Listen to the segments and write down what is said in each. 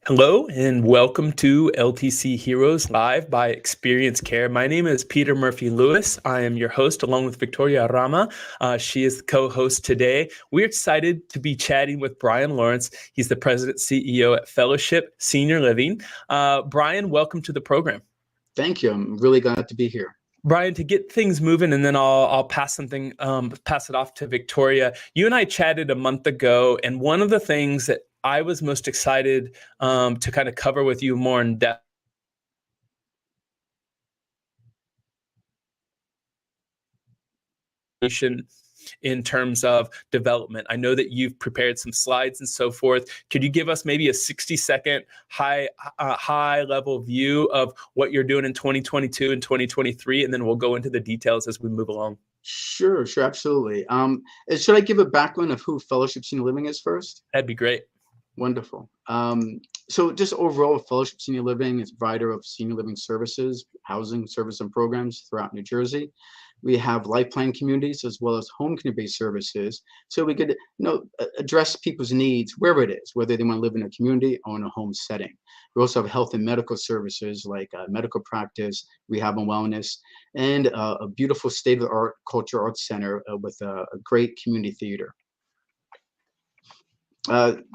Hello and welcome to LTC Heroes Live by Experience Care. My name is Peter Murphy Lewis. I am your host along with Victoria Rama. She is the co-host today. We're excited to be chatting with Brian Lawrence. He's the president CEO at Fellowship Senior Living. Brian, welcome to the program. Thank you. I'm really glad to be here. Brian, to get things moving, and then I'll pass it off to Victoria. You and I chatted a month ago, and one of the things that I was most excited to kind of cover with you more in depth in terms of development. I know that you've prepared some slides and so forth. Could you give us maybe a 60-second high level view of what you're doing in 2022 and 2023, and then we'll go into the details as we move along? Sure, absolutely. Should I give a background of who Fellowship Senior Living is first? That'd be great. Wonderful. So just overall, Fellowship Senior Living is a provider of senior living services, housing service and programs throughout New Jersey. We have life plan communities as well as home community-based services, so we could address people's needs wherever it is, whether they want to live in a community or in a home setting. We also have health and medical services like medical practice, rehab and wellness, and a beautiful state-of-the-art culture arts center with a great community theater.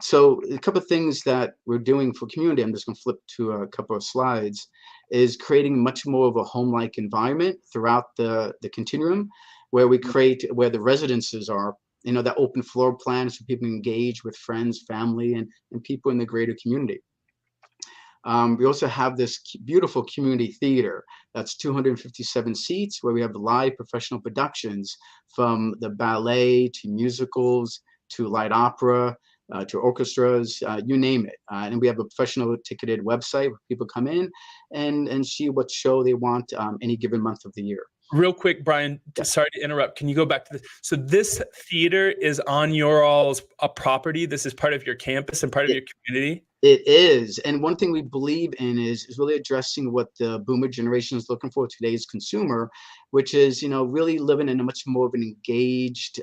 So a couple of things that we're doing for community, I'm just going to flip to a couple of slides, is creating much more of a home-like environment throughout the continuum, where we create where the residences are, that open floor plan so people can engage with friends, family, and people in the greater community. We also have this beautiful community theater that's 257 seats, where we have live professional productions from the ballet to musicals to light opera, to orchestras, you name it. And we have a professional ticketed website where people come in and see what show they want any given month of the year. Real quick, Brian, sorry to interrupt. Can you go back to this? So this theater is on your all's property. This is part of your campus and part of your community? It is. And one thing we believe in is really addressing what the boomer generation is looking for, today's consumer, which is, really living in a much more of an engaged,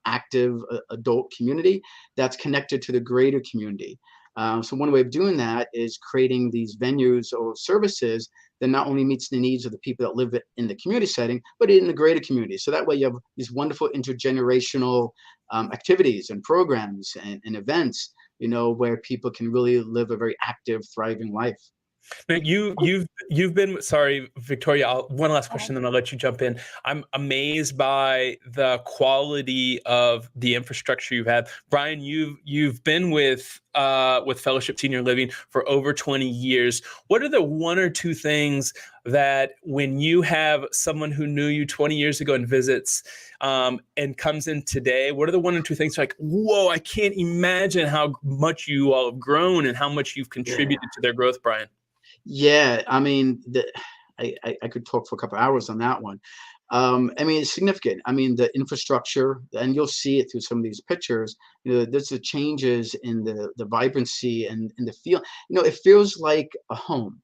active adult community that's connected to the greater community. So one way of doing that is creating these venues or services that not only meets the needs of the people that live in the community setting, but in the greater community. So that way you have these wonderful intergenerational activities and programs and events, where people can really live a very active, thriving life. Now you've been, sorry, Victoria, one last question, then I'll let you jump in. I'm amazed by the quality of the infrastructure you've had. Brian, you've been with Fellowship Senior Living for over 20 years. What are the one or two things that when you have someone who knew you 20 years ago and visits and comes in today, what are the one or two things like, whoa, I can't imagine how much you all have grown and how much you've contributed to their growth, Brian? Yeah, I mean, I could talk for a couple of hours on that one. It's significant. The infrastructure, and you'll see it through some of these pictures, there's the changes in the vibrancy and in the feel. It feels like a home.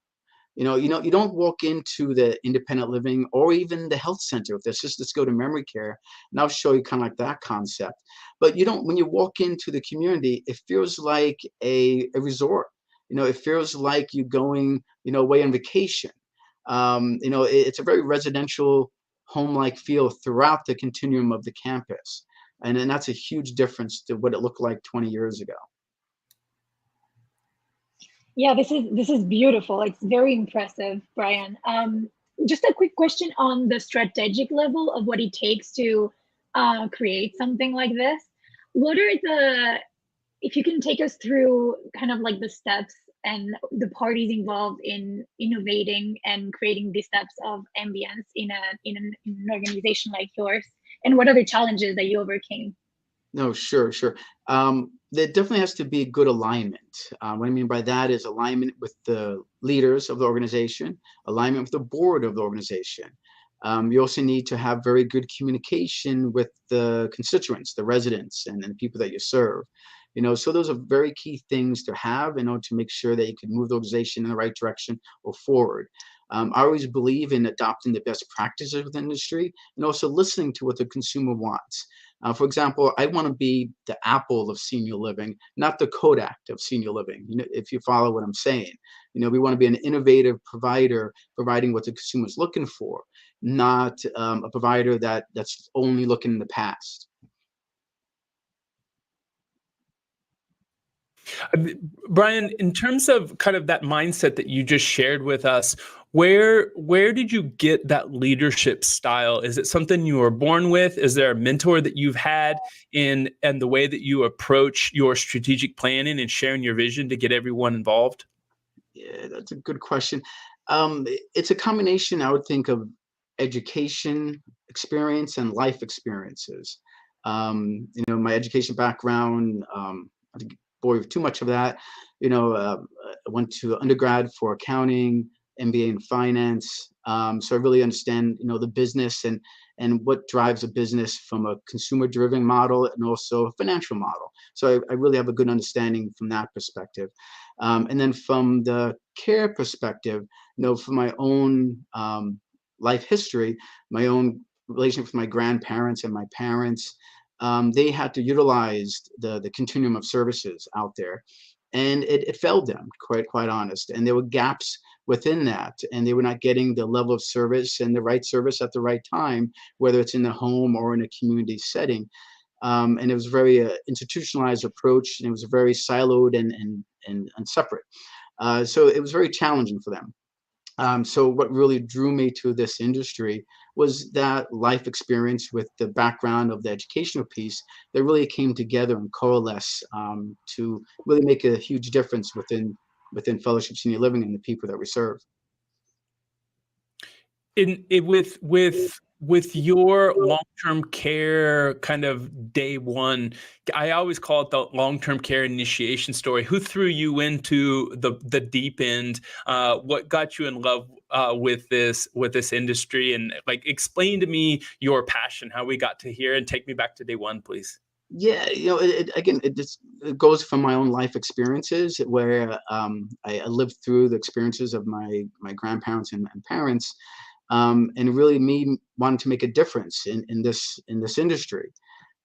You don't walk into the independent living or even the health center. If the assistants go to memory care, and I'll show you kind of like that concept. But when you walk into the community, it feels like a resort. It feels like you going, away on vacation. It's a very residential, home-like feel throughout the continuum of the campus. And then that's a huge difference to what it looked like 20 years ago. Yeah, this is beautiful. It's very impressive, Brian. Just a quick question on the strategic level of what it takes to create something like this. What are if you can take us through kind of like the steps and the parties involved in innovating and creating these types of ambience in an organization like yours, and what are the challenges that you overcame? No, sure. There definitely has to be good alignment. What I mean by that is alignment with the leaders of the organization, alignment with the board of the organization. You also need to have very good communication with the constituents, the residents, and the people that you serve. So those are very key things to have in order to make sure that you can move the organization in the right direction or forward. I always believe in adopting the best practices within the industry and also listening to what the consumer wants. For example, I want to be the Apple of senior living, not the Kodak of senior living. If you follow what I'm saying, we want to be an innovative provider, providing what the consumer is looking for, not a provider that's only looking in the past. Brian, in terms of kind of that mindset that you just shared with us, where did you get that leadership style? Is it something you were born with? Is there a mentor that you've had in and the way that you approach your strategic planning and sharing your vision to get everyone involved? Yeah, that's a good question. It's a combination, I would think, of education experience and life experiences. My education background, I think bore you with too much of that. I went to undergrad for accounting, MBA in finance. So I really understand, the business and what drives a business from a consumer-driven model and also a financial model. So I really have a good understanding from that perspective. And then from the care perspective, from my own life history, my own relationship with my grandparents and my parents, they had to utilize the continuum of services out there, and it failed them, quite honest. And there were gaps within that, and they were not getting the level of service and the right service at the right time, whether it's in the home or in a community setting. And it was a very institutionalized approach, and it was very siloed and separate. So it was very challenging for them. So what really drew me to this industry was that life experience with the background of the educational piece that really came together and coalesce to really make a huge difference within fellowship senior living and the people that we serve. With your long-term care kind of day one, I always call it the long-term care initiation story. Who threw you into the deep end? What got you in love with this industry? And explain to me your passion, how we got to here, and take me back to day one, please. Yeah, it goes from my own life experiences where I lived through the experiences of my grandparents and parents, and really me wanting to make a difference in this industry.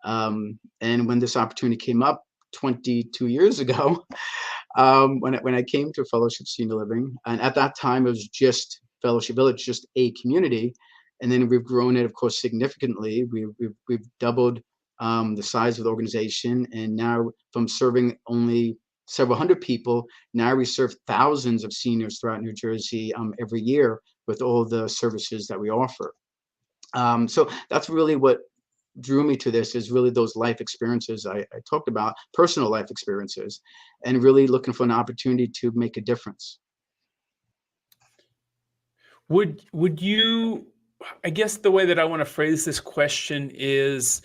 And when this opportunity came up 22 years ago, when I came to Fellowship Senior Living, and at that time it was just Fellowship Village, just a community, and then we've grown it, of course, significantly. We've doubled the size of the organization, and now from serving only several hundred people, now we serve thousands of seniors throughout New Jersey every year with all the services that we offer. So that's really what drew me to this, is really those life experiences I talked about, personal life experiences, and really looking for an opportunity to make a difference. Would you, I guess the way that I want to phrase this question is,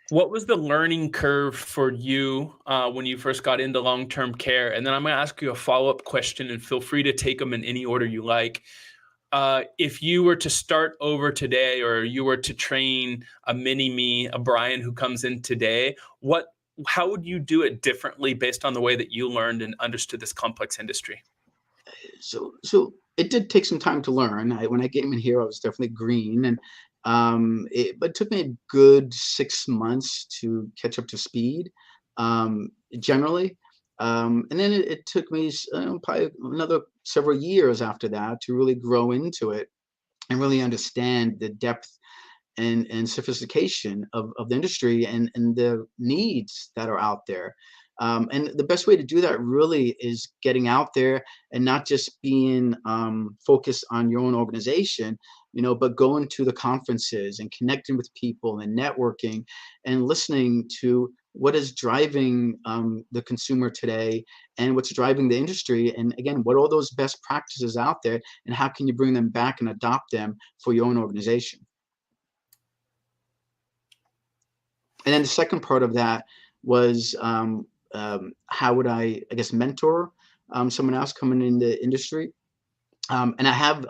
what was the learning curve for you when you first got into long-term care? And then I'm going to ask you a follow-up question, and feel free to take them in any order you like. If you were to start over today, or you were to train a mini me, a Brian who comes in today, how would you do it differently based on the way that you learned and understood this complex industry? So it did take some time to learn. When I came in here, I was definitely green, and but it took me a good 6 months to catch up to speed, generally. And then it took me probably another several years after that to really grow into it and really understand the depth and sophistication of the industry and the needs that are out there. And the best way to do that really is getting out there and not just being focused on your own organization, but going to the conferences and connecting with people and networking and listening to what is driving the consumer today and what's driving the industry. And again, what are all those best practices out there, and how can you bring them back and adopt them for your own organization? And then the second part of that was how would I guess, mentor someone else coming in the industry? And I have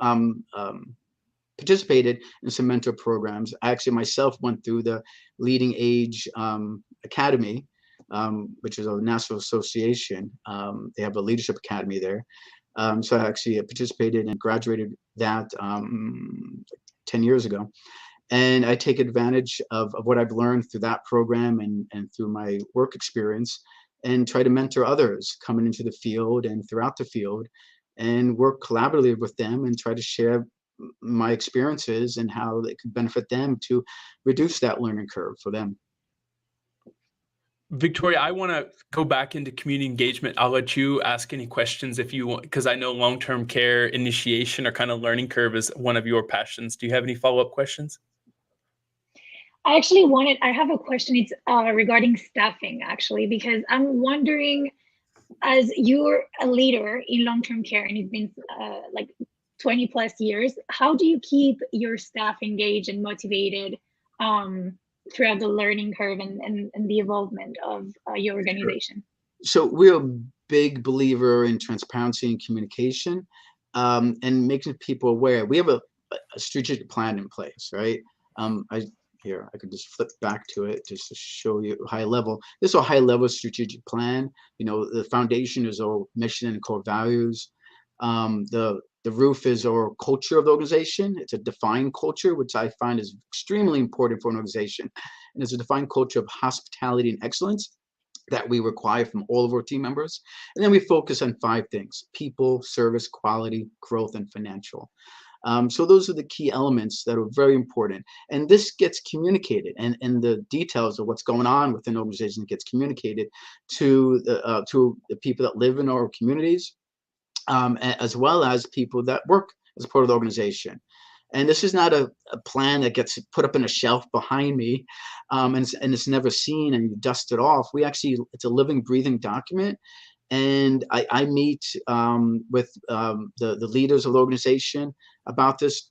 participated in some mentor programs. I actually myself went through the Leading Age Academy, which is a national association. They have a leadership academy there. So I actually participated and graduated that 10 years ago. And I take advantage of what I've learned through that program and through my work experience, and try to mentor others coming into the field and throughout the field, and work collaboratively with them and try to share my experiences and how they could benefit them to reduce that learning curve for them. Victoria, I want to go back into community engagement. I'll let you ask any questions if you want, because I know long-term care initiation or kind of learning curve is one of your passions. Do you have any follow-up questions? I have a question. It's regarding staffing, actually, because I'm wondering, as you're a leader in long-term care and you've been like 20 plus years, how do you keep your staff engaged and motivated throughout the learning curve and the evolvement of your organization? So we're a big believer in transparency and communication, and making people aware. We have a strategic plan in place, right? I could just flip back to it just to show you high level. This is a high level strategic plan. You know, the foundation is our mission and core values. The roof is our culture of the organization. It's a defined culture, which I find is extremely important for an organization. And it's a defined culture of hospitality and excellence that we require from all of our team members. And then we focus on 5 things: people, service, quality, growth, and financial. So those are the key elements that are very important. And this gets communicated, and the details of what's going on within the organization gets communicated to the people that live in our communities, as well as people that work as part of the organization. And this is not a plan that gets put up in a shelf behind me, and it's never seen and you dust it off. It's a living, breathing document. And I meet with the leaders of the organization about this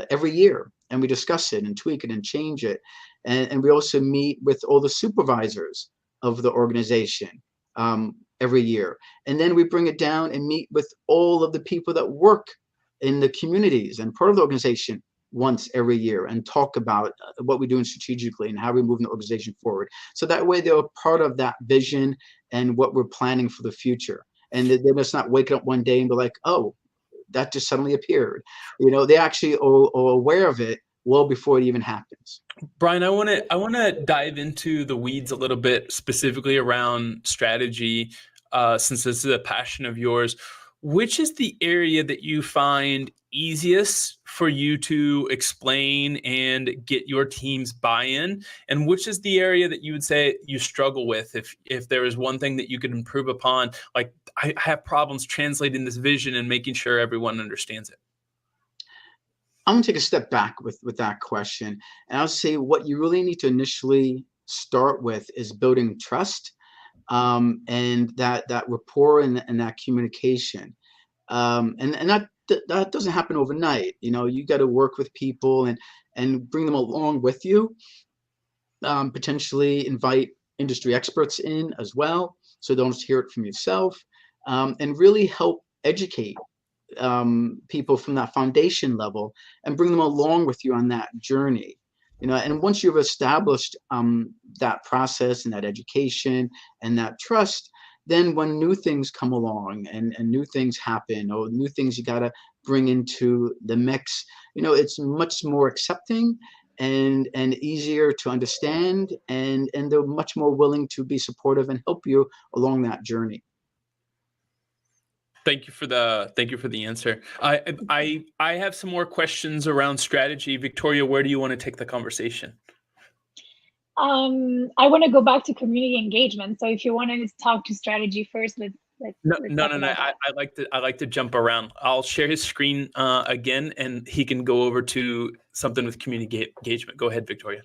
every year, and we discuss it and tweak it and change it. And we also meet with all the supervisors of the organization every year. And then we bring it down and meet with all of the people that work in the communities and part of the organization once every year, and talk about what we're doing strategically and how we're moving the organization forward. So that way they're part of that vision and what we're planning for the future. And they must not wake up one day and be like, oh, that just suddenly appeared. You know, they actually are aware of it well before it even happens. Brian, I want to dive into the weeds a little bit, specifically around strategy, since this is a passion of yours. Which is the area that you find easiest for you to explain and get your team's buy-in? And which is the area that you would say you struggle with? If there is one thing that you could improve upon, like I have problems translating this vision and making sure everyone understands it. I'm gonna take a step back with that question. And I'll say what you really need to initially start with is building trust, and that rapport and that communication, and that doesn't happen overnight. You know, you got to work with people and bring them along with you. Potentially invite industry experts in as well, so don't just hear it from yourself, and really help educate people from that foundation level and bring them along with you on that journey. You know, and once you've established that process and that education and that trust, then when new things come along and new things happen, or new things you got to bring into the mix, you know, it's much more accepting and easier to understand, and they're much more willing to be supportive and help you along that journey. Thank you for the answer. I have some more questions around strategy. Victoria, where do you want to take the conversation? I want to go back to community engagement. So if you want to talk to strategy first, let's No. I I like to jump around. I'll share his screen again, and he can go over to something with community engagement. Go ahead, Victoria.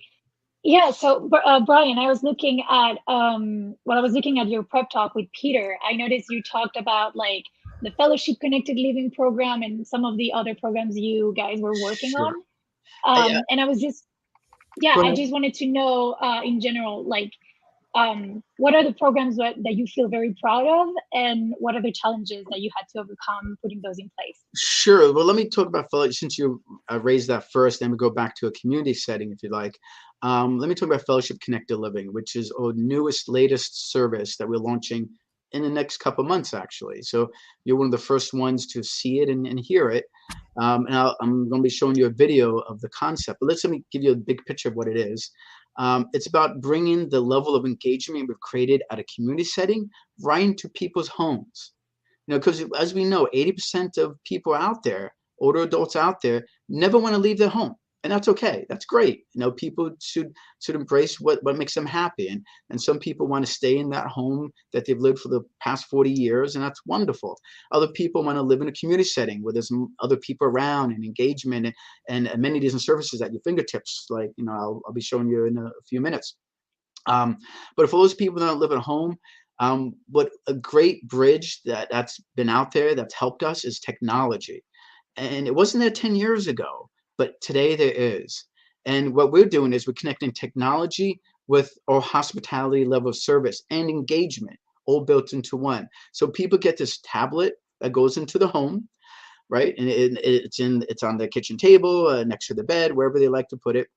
Yeah. So Brian, I was looking at your prep talk with Peter. I noticed you talked about like the fellowship connected living program and some of the other programs you guys were working Sure. on. And I was just, Go I ahead. just wanted to know in general, like, what are the programs that you feel very proud of, and what are the challenges that you had to overcome putting those in place? Sure. Well, let me talk about fellowship since you raised that first, then we go back to a community setting if you like. Let me talk about Fellowship Connected Living, which is our latest service that we're launching in the next couple of months, actually. So you're one of the first ones to see it and hear it. And I'm going to be showing you a video of the concept. But let me give you a big picture of what it is. It's about bringing the level of engagement we've created at a community setting right into people's homes. You know, because as we know, 80% of people out there, older adults out there, never want to leave their home. And that's okay. That's great. You know, people should embrace what makes them happy. And some people want to stay in that home that they've lived for the past 40 years, and that's wonderful. Other people want to live in a community setting where there's other people around and engagement and amenities and services at your fingertips, like, you know, I'll be showing you in a few minutes. But for those people that don't live at home, what a great bridge that's been out there that's helped us is technology. And it wasn't there 10 years ago, but today there is. And what we're doing is we're connecting technology with our hospitality level of service and engagement, all built into one. So people get this tablet that goes into the home, right? And it's on the kitchen table, next to the bed, wherever they like to put it.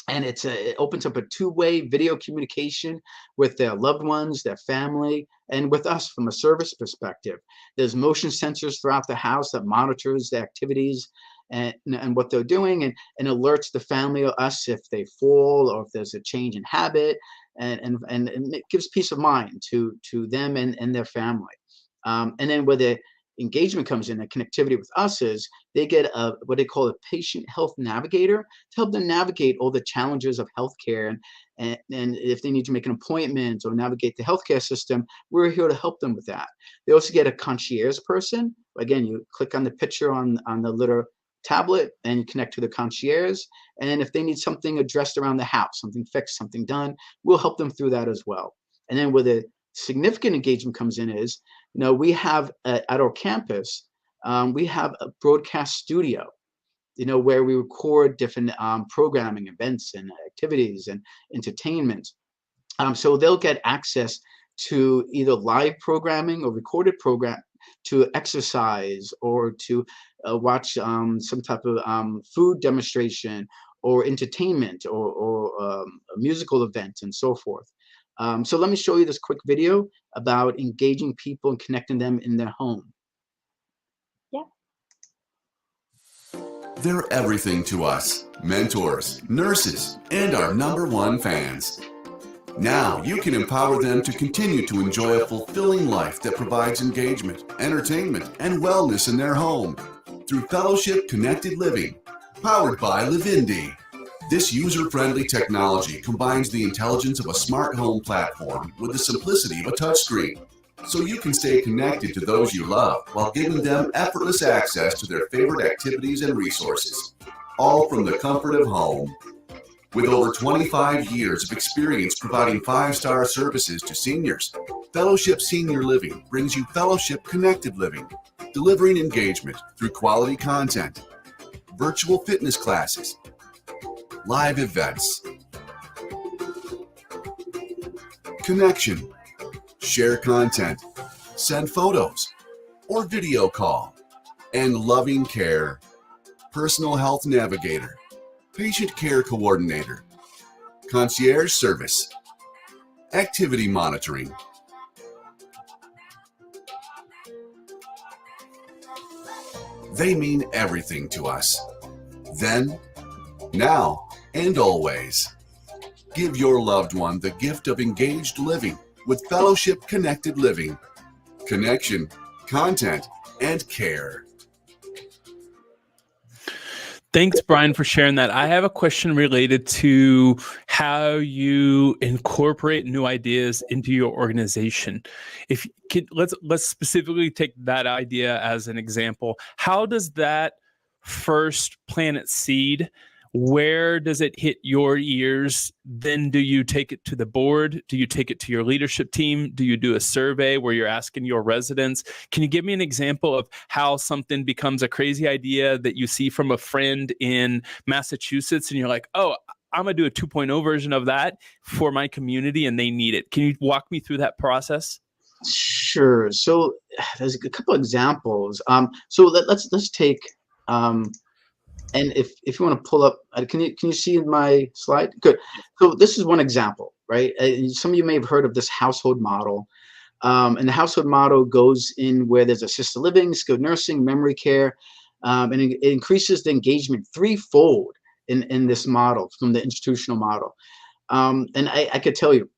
And it opens up a two-way video communication with their loved ones, their family, and with us from a service perspective. There's motion sensors throughout the house that monitors the activities and what they're doing, and alerts the family or us if they fall or if there's a change in habit, and it gives peace of mind to them and their family. And then where the engagement comes in, the connectivity with us is they get what they call a patient health navigator to help them navigate all the challenges of healthcare, and if they need to make an appointment or navigate the healthcare system, we're here to help them with that. They also get a concierge person. Again, you click on the picture on the little tablet and you connect to the concierge, and if they need something addressed around the house, something fixed, something done, we'll help them through that as well. And then where the significant engagement comes in is, you know, we have at our campus, we have a broadcast studio, you know, where we record different programming, events and activities and entertainment. So they'll get access to either live programming or recorded program, to exercise or to watch some type of food demonstration or entertainment or a musical event and so forth. So let me show you this quick video about engaging people and connecting them in their home. Yeah. They're everything to us: mentors, nurses, and our #1 fans. Now you can empower them to continue to enjoy a fulfilling life that provides engagement, entertainment, and wellness in their home through Fellowship Connected Living, powered by Livindi. This user-friendly technology combines the intelligence of a smart home platform with the simplicity of a touchscreen, so you can stay connected to those you love while giving them effortless access to their favorite activities and resources, all from the comfort of home. With over 25 years of experience providing 5-star services to seniors, Fellowship Senior Living brings you Fellowship Connected Living, delivering engagement through quality content, virtual fitness classes, live events, connection, share content, send photos or video call, and loving care, personal health navigator, patient care coordinator, concierge service, activity monitoring. They mean everything to us. Then, now, and always. Give your loved one the gift of engaged living with Fellowship Connected Living. Connection, content, and care. Thanks, Brian, for sharing that. I have a question related to how you incorporate new ideas into your organization. If let's specifically take that idea as an example. How does that first plant its seed? Where does it hit your ears? Then do you take it to the board? Do you take it to your leadership team? Do you do a survey where you're asking your residents? Can you give me an example of how something becomes a crazy idea that you see from a friend in Massachusetts and you're like, oh, I'm going to do a 2.0 version of that for my community and they need it. Can you walk me through that process? Sure. So there's a couple examples. So let's take and if you want to pull up, can you see my slide? Good. So this is one example, right? Some of you may have heard of this household model. And the household model goes in where there's assisted living, skilled nursing, memory care, and it increases the engagement threefold in this model from the institutional model. And I could tell you,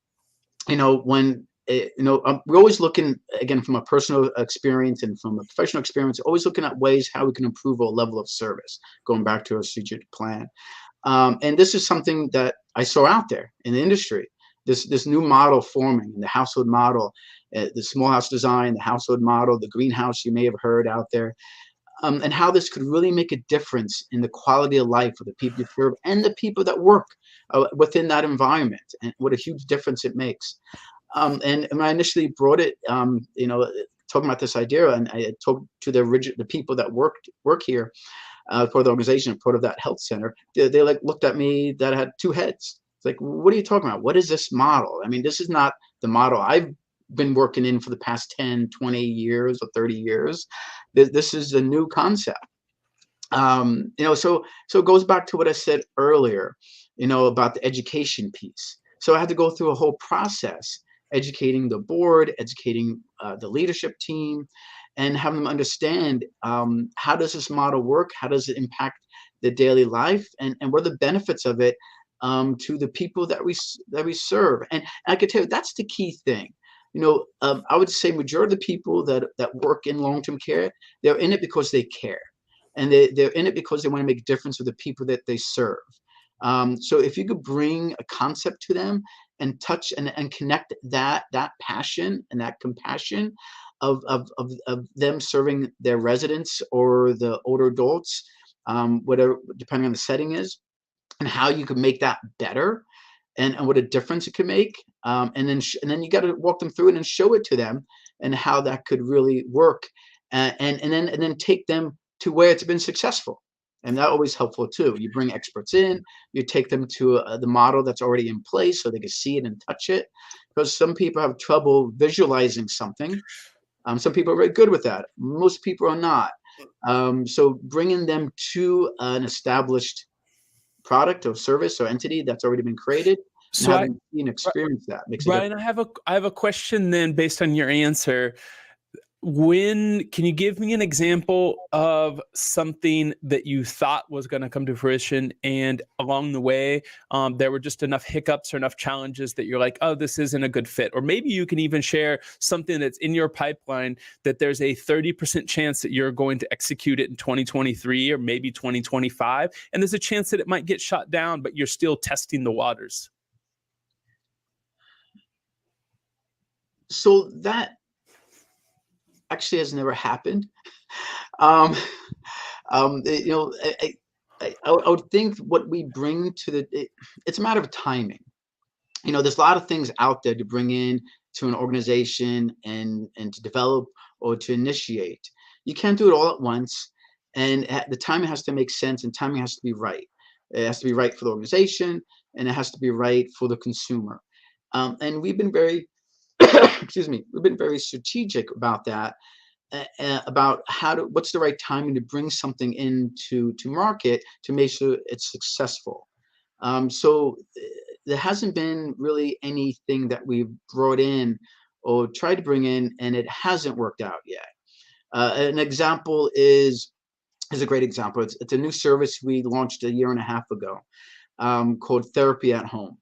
when we're always looking, again, from a personal experience and from a professional experience, always looking at ways how we can improve our level of service, going back to our strategic plan. And this is something that I saw out there in the industry, this new model forming, the household model, the small house design, the household model, the greenhouse you may have heard out there, and how this could really make a difference in the quality of life of the people you serve and the people that work within that environment, and what a huge difference it makes. And when I initially brought it, talking about this idea, and I talked to the people that work here, part of the organization, part of that health center, they like looked at me that had two heads. It's like, what are you talking about? What is this model? I mean, this is not the model I've been working in for the past 10, 20 years or 30 years. This is a new concept. So it goes back to what I said earlier, about the education piece. So I had to go through a whole process, educating the board, educating the leadership team, and having them understand how does this model work? How does it impact the daily life? And what are the benefits of it to the people that we serve? And I could tell you that's the key thing. I would say majority of the people that work in long-term care, they're in it because they care. And they're in it because they want to make a difference with the people that they serve. So if you could bring a concept to them and touch and connect that passion and that compassion of them serving their residents or the older adults, whatever, depending on the setting is, and how you could make that better, and what a difference it could make, and then you got to walk them through it and show it to them, and how that could really work, and then take them to where it's been successful. And that always helpful too. You bring experts in, you take them to the model that's already in place so they can see it and touch it, because some people have trouble visualizing something. Some people are very good with that. Most people are not. So bringing them to an established product or service or entity that's already been created, so and having seen experience that makes a Brian, difference. I have a question then based on your answer. Can you give me an example of something that you thought was going to come to fruition, and along the way there were just enough hiccups or enough challenges that you're like, oh, this isn't a good fit? Or maybe you can even share something that's in your pipeline that there's a 30% chance that you're going to execute it in 2023 or maybe 2025, and there's a chance that it might get shot down, but you're still testing the waters. So that actually has never happened. I would think what we bring to it's a matter of timing. There's a lot of things out there to bring in to an organization and to develop or to initiate. You can't do it all at once, and the timing has to make sense, and timing has to be right. It has to be right for the organization, and it has to be right for the consumer. And we've been very we've been very strategic about that, about what's the right timing to bring something into market to make sure it's successful. So there hasn't been really anything that we've brought in or tried to bring in, and it hasn't worked out yet. An example is a great example. It's a new service we launched a year and a half ago, called Therapy at Home.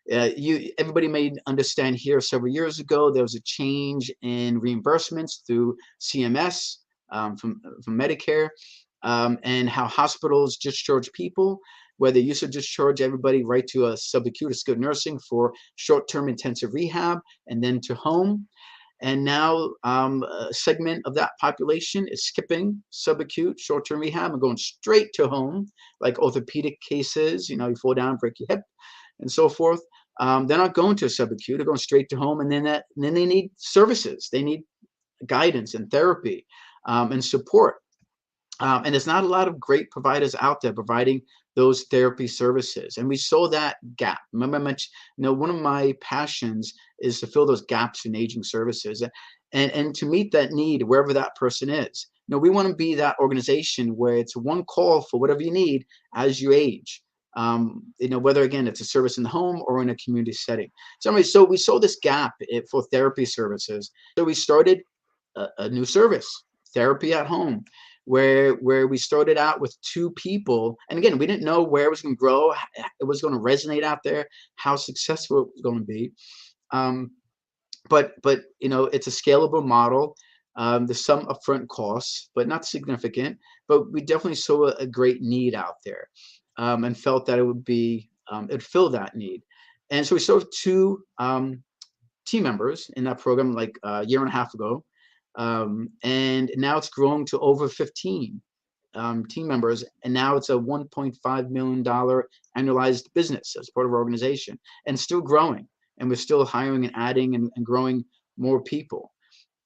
Everybody may understand here, several years ago, there was a change in reimbursements through CMS, from Medicare, and how hospitals discharge people, where they used to discharge everybody right to a subacute or skilled nursing for short-term intensive rehab and then to home. And now a segment of that population is skipping subacute, short-term rehab, and going straight to home, like orthopedic cases, you fall down, break your hip, and so forth. They're not going to a subacute, they're going straight to home, and then they need services. They need guidance and therapy, and support. And there's not a lot of great providers out there providing those therapy services. And we saw that gap. Remember I mentioned, one of my passions is to fill those gaps in aging services, and to meet that need wherever that person is. We want to be that organization where it's one call for whatever you need as you age. whether, again, it's a service in the home or in a community setting. So anyway, so we saw this gap for therapy services. So we started a new service, therapy at home, where we started out with 2 people. And again, we didn't know where it was going to grow, it was going to resonate out there, how successful it was going to be. But it's a scalable model. There's some upfront costs, but not significant. But we definitely saw a great need out there, and felt that it would fill that need. And so we started 2 team members in that program like a year and a half ago. And now it's grown to over 15 team members. And now it's a $1.5 million annualized business as part of our organization, and still growing. And we're still hiring and adding and growing more people.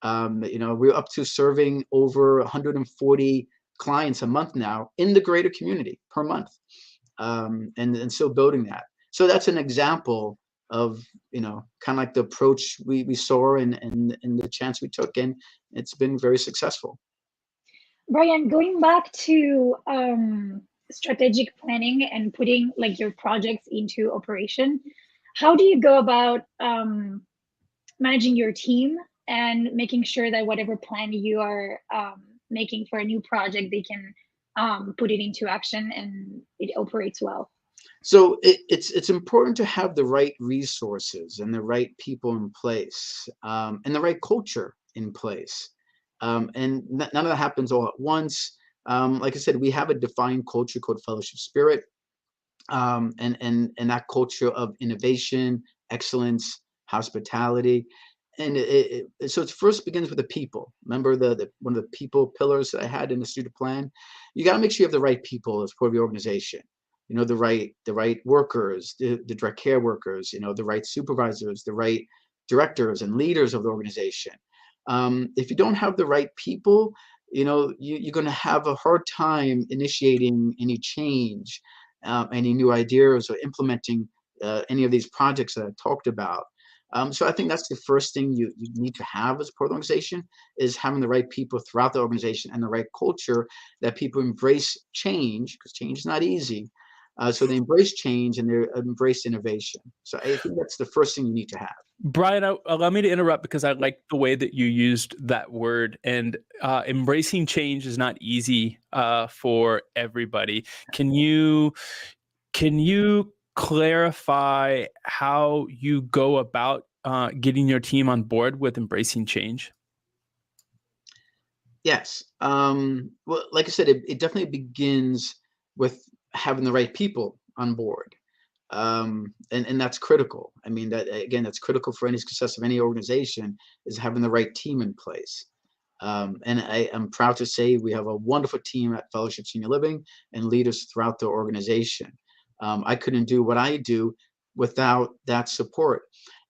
We're up to serving over 140 clients a month now in the greater community per month, and still building that. So that's an example of, kind of like the approach we saw and the chance we took, and it's been very successful. Brian, going back to strategic planning and putting like your projects into operation, how do you go about managing your team and making sure that whatever plan you are making for a new project, they can put it into action and it operates well? So it's important to have the right resources and the right people in place, and the right culture in place. And none of that happens all at once. Like I said, we have a defined culture called Fellowship Spirit, and that culture of innovation, excellence, hospitality. And so it first begins with the people. Remember one of the people pillars that I had in the student plan? You got to make sure you have the right people as part of your organization. The right workers, the direct care workers, the right supervisors, the right directors and leaders of the organization. If you don't have the right people, you're going to have a hard time initiating any change, any new ideas, or implementing any of these projects that I talked about. So I think that's the first thing you need to have as part of the organization, is having the right people throughout the organization and the right culture that people embrace change, because change is not easy. So they embrace change and they embrace innovation. So I think that's the first thing you need to have. Brian, allow me to interrupt, because I like the way that you used that word. And embracing change is not easy for everybody. Can you clarify how you go about getting your team on board with embracing change? Yes. Well, like I said, it definitely begins with having the right people on board. And that's critical. I mean, that's critical for any success of any organization, is having the right team in place. And I am proud to say we have a wonderful team at Fellowship Senior Living and leaders throughout the organization. I couldn't do what I do without that support.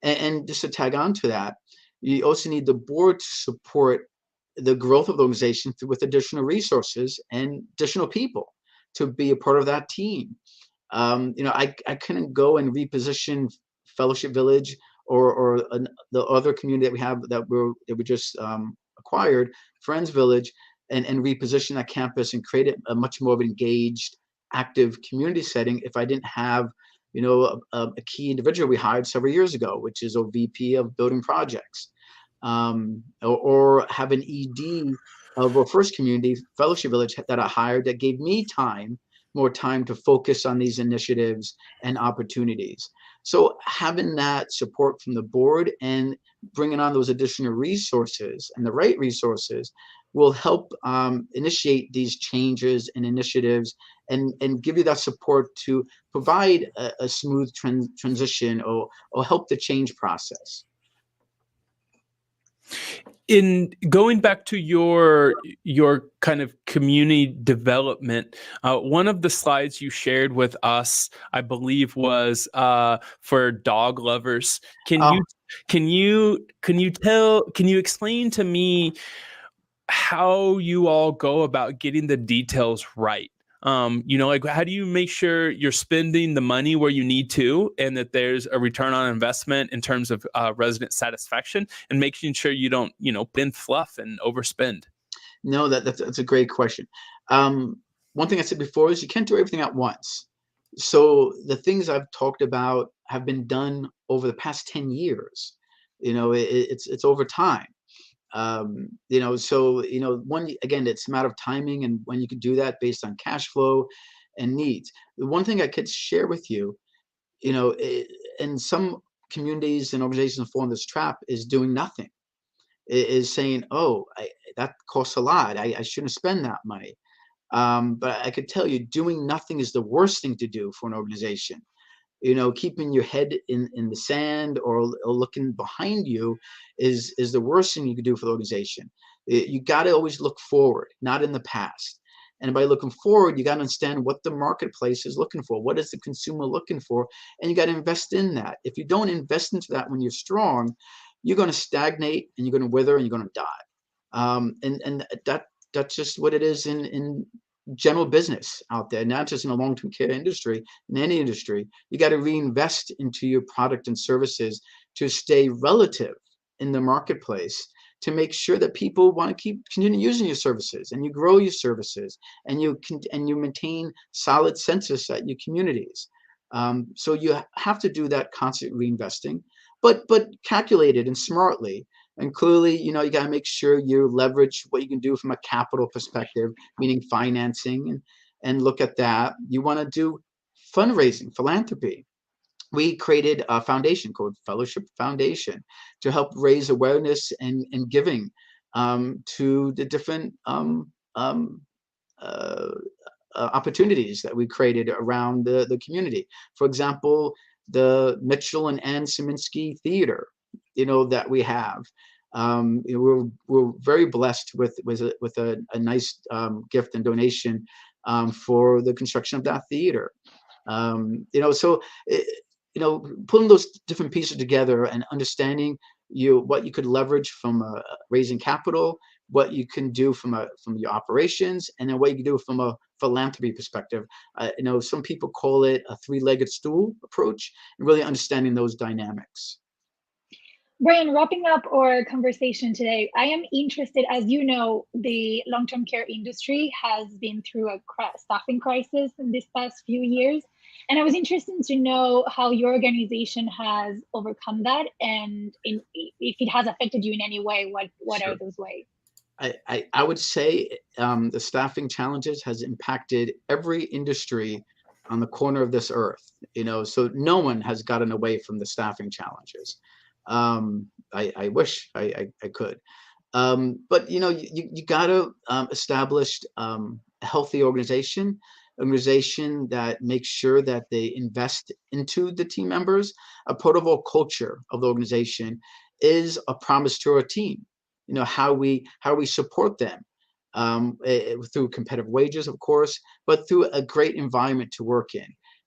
And just to tag on to that, you also need the board to support the growth of the organization with additional resources and additional people to be a part of that team. I couldn't go and reposition Fellowship Village or the other community that we have that we just acquired, Friends Village, and reposition that campus and create a much more of an engaged, active community setting if I didn't have a key individual we hired several years ago, which is a VP of building projects, or have an ED of our first community, Fellowship Village, that I hired, that gave me more time to focus on these initiatives and opportunities. So having that support from the board and bringing on those additional resources and the right resources will help initiate these changes and initiatives and give you that support to provide a smooth transition or help the change process. In going back to your kind of community development, one of the slides you shared with us, I believe, was for dog lovers. Can you explain to me how you all go about getting the details right? Like, how do you make sure you're spending the money where you need to, and that there's a return on investment in terms of resident satisfaction, and making sure you don't, bin fluff and overspend? No, that's a great question. One thing I said before is you can't do everything at once. So the things I've talked about have been done over the past 10 years. It's over time. So one, again, it's a matter of timing and when you can do that based on cash flow and needs. The one thing I could share with you, in some communities and organizations fall in this trap, is doing nothing. Is saying, oh, that costs a lot. I shouldn't spend that money. But I could tell you, doing nothing is the worst thing to do for an organization. Keeping your head in the sand or looking behind you is the worst thing you could do for the organization. You got to always look forward, not in the past. And by looking forward, you got to understand what the marketplace is looking for. What is the consumer looking for? And you got to invest in that. If you don't invest into that when you're strong, you're going to stagnate and you're going to wither and you're going to die. And that's just what it is in general business out there, not just in the long-term care industry, in any industry. You got to reinvest into your product and services to stay relative in the marketplace, to make sure that people want to continue using your services, and you grow your services, and you maintain solid census at your communities. So you have to do that constant reinvesting, but calculated and smartly. And clearly, you got to make sure you leverage what you can do from a capital perspective, meaning financing, and look at that. You want to do fundraising, philanthropy. We created a foundation called Fellowship Foundation to help raise awareness and giving to the different opportunities that we created around the community. For example, the Mitchell and Ann Szymanski Theater, that we have. We're very blessed with a nice gift and donation for the construction of that theater. So putting those different pieces together and understanding what you could leverage from raising capital, what you can do from your operations, and then what you can do from a philanthropy perspective. Some people call it a three-legged stool approach, and really understanding those dynamics. Brian, wrapping up our conversation today, I am interested, as you know, the long-term care industry has been through a staffing crisis in these past few years. And I was interested to know how your organization has overcome that, and if it has affected you in any way, what Sure. are those ways? I would say the staffing challenges has impacted every industry on the corner of this earth. So no one has gotten away from the staffing challenges. I wish I could. But you got to establish a healthy organization that makes sure that they invest into the team members. A protocol culture of the organization is a promise to our team. How we support them through competitive wages, of course, but through a great environment to work in,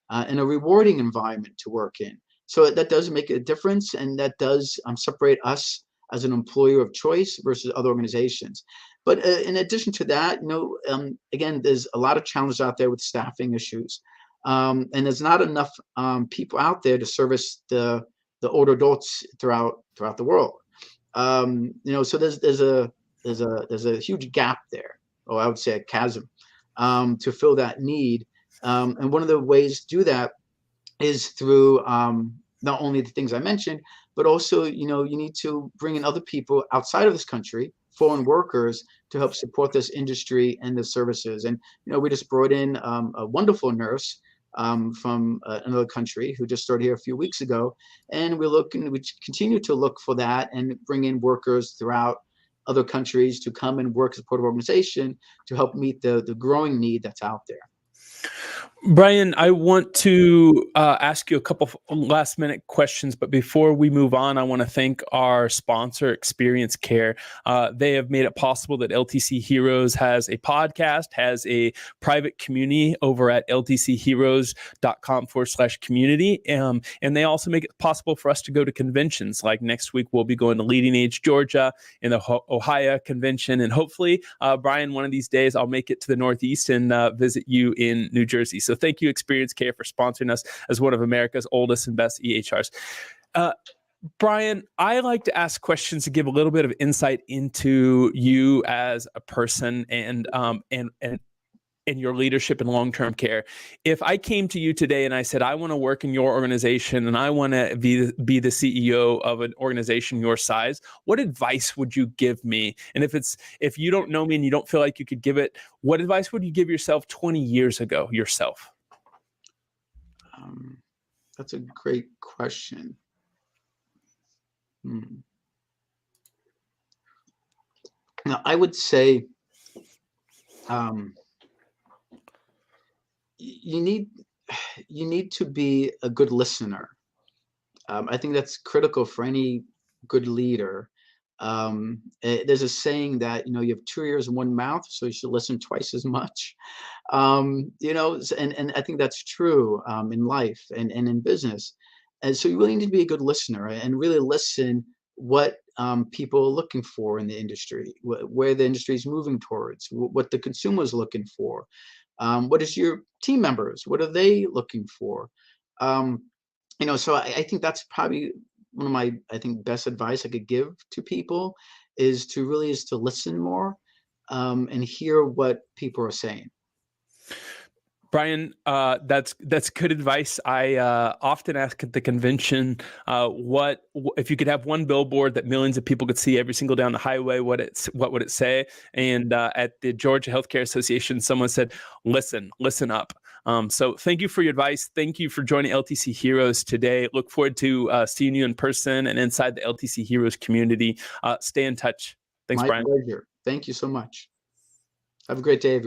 and a rewarding environment to work in. So that does make a difference, and that does separate us as an employer of choice versus other organizations. But in addition to that, again, there's a lot of challenges out there with staffing issues, and there's not enough people out there to service the older adults throughout the world. So there's a huge gap there, or I would say a chasm, to fill that need. And one of the ways to do that is through not only the things I mentioned, but also, you need to bring in other people outside of this country, foreign workers, to help support this industry and the services. And, we just brought in a wonderful nurse from another country who just started here a few weeks ago. And we continue to look for that and bring in workers throughout other countries to come and work as part of our organization to help meet the growing need that's out there. Brian, I want to ask you a couple last minute questions, but before we move on, I want to thank our sponsor, Experience Care. They have made it possible that LTC Heroes has a podcast, has a private community over at ltcheroes.com/community. And they also make it possible for us to go to conventions. Like next week, we'll be going to Leading Age Georgia in the Ohio convention. And hopefully, Brian, one of these days, I'll make it to the Northeast and visit you in New Jersey. So thank you, Experience Care, for sponsoring us as one of America's oldest and best EHRs. Brian, I like to ask questions to give a little bit of insight into you as a person and in your leadership and long-term care. If I came to you today and I said, I want to work in your organization and I want to be the CEO of an organization your size, what advice would you give me? And if you don't know me and you don't feel like you could give it, what advice would you give yourself 20 years ago, yourself? That's a great question. Now, I would say you need to be a good listener. I think that's critical for any good leader. There's a saying that, you have 2 ears and 1 mouth, so you should listen twice as much. And I think that's true in life and in business. And so you really need to be a good listener and really listen what people are looking for in the industry, where the industry is moving towards, what the consumer is looking for. What is your team members? What are they looking for? So I think that's probably one of my, best advice I could give to people is to listen more and hear what people are saying. Brian, that's good advice. I often ask at the convention, what if you could have one billboard that millions of people could see every single day on the highway? What would it say? And at the Georgia Healthcare Association, someone said, "Listen up." So thank you for your advice. Thank you for joining LTC Heroes today. Look forward to seeing you in person and inside the LTC Heroes community. Stay in touch. Thanks, Brian. My pleasure. Thank you so much. Have a great day, everyone.